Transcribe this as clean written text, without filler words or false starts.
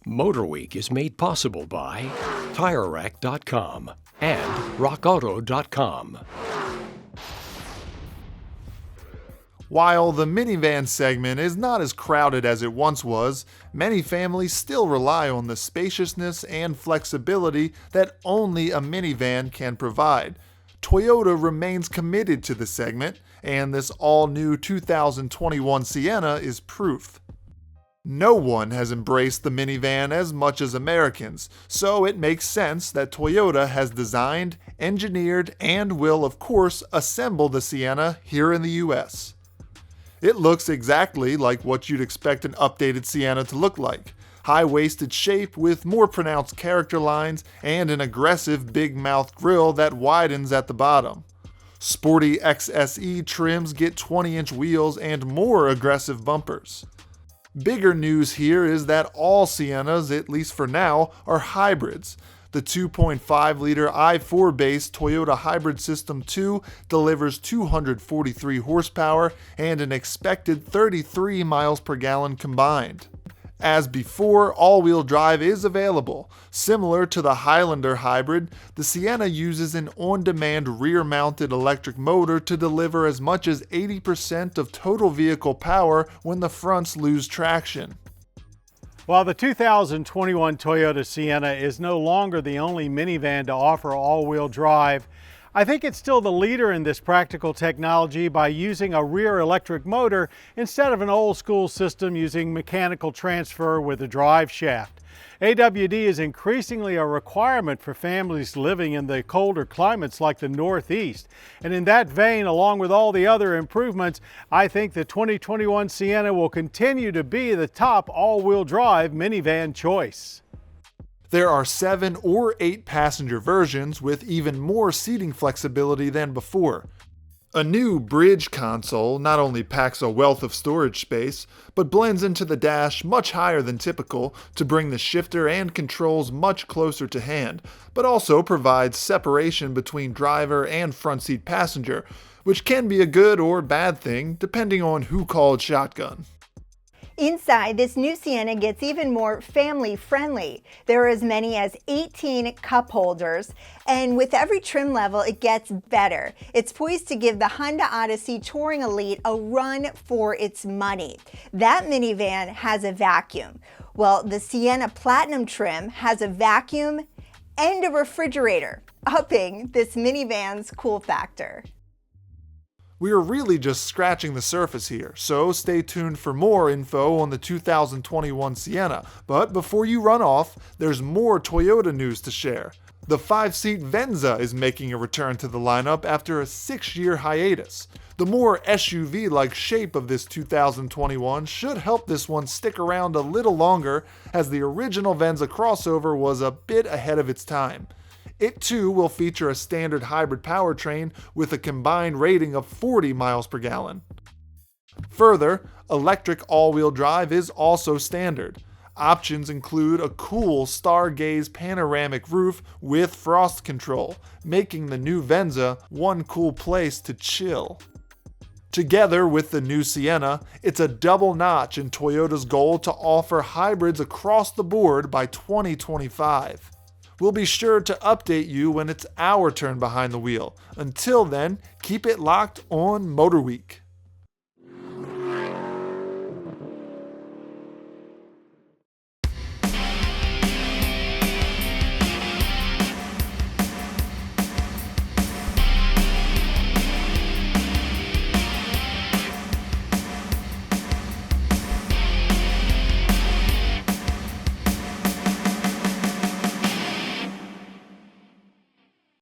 MotorWeek is made possible by TireRack.com and RockAuto.com. While the minivan segment is not as crowded as it once was, many families still rely on the spaciousness and flexibility that only a minivan can provide. Toyota remains committed to the segment, and this all-new 2021 Sienna is proof. No one has embraced the minivan as much as Americans, so it makes sense that Toyota has designed, engineered, and will of course assemble the Sienna here in the US. It looks exactly like what you'd expect an updated Sienna to look like. High-waisted shape with more pronounced character lines and an aggressive big mouth grille that widens at the bottom. Sporty XSE trims get 20-inch wheels and more aggressive bumpers. Bigger news here is that all Siennas, at least for now, are hybrids. The 2.5-liter i4-based Toyota Hybrid System 2 delivers 243 horsepower and an expected 33 miles per gallon combined. As before, all-wheel drive is available. Similar to the Highlander hybrid, the Sienna uses an on-demand rear-mounted electric motor to deliver as much as 80% of total vehicle power when the fronts lose traction. While the 2021 Toyota Sienna is no longer the only minivan to offer all-wheel drive, I think it's still the leader in this practical technology by using a rear electric motor instead of an old-school system using mechanical transfer with a drive shaft. AWD is increasingly a requirement for families living in the colder climates like the Northeast. And in that vein, along with all the other improvements, I think the 2021 Sienna will continue to be the top all-wheel drive minivan choice. There are 7 or 8 passenger versions with even more seating flexibility than before. A new bridge console not only packs a wealth of storage space, but blends into the dash much higher than typical to bring the shifter and controls much closer to hand, but also provides separation between driver and front seat passenger, which can be a good or bad thing depending on who called shotgun. Inside, this new Sienna gets even more family-friendly. There are as many as 18 cup holders, and with every trim level, it gets better. It's poised to give the Honda Odyssey Touring Elite a run for its money. That minivan has a vacuum. Well, the Sienna Platinum trim has a vacuum and a refrigerator, upping this minivan's cool factor. We are really just scratching the surface here, so stay tuned for more info on the 2021 Sienna. But before you run off, there's more Toyota news to share. The 5-seat Venza is making a return to the lineup after a 6-year hiatus. The more SUV-like shape of this 2021 should help this one stick around a little longer, as the original Venza crossover was a bit ahead of its time. It too will feature a standard hybrid powertrain with a combined rating of 40 miles per gallon. Further, electric all-wheel drive is also standard. Options include a cool Stargaze panoramic roof with frost control, making the new Venza one cool place to chill. Together with the new Sienna, it's a double notch in Toyota's goal to offer hybrids across the board by 2025. We'll be sure to update you when it's our turn behind the wheel. Until then, keep it locked on MotorWeek.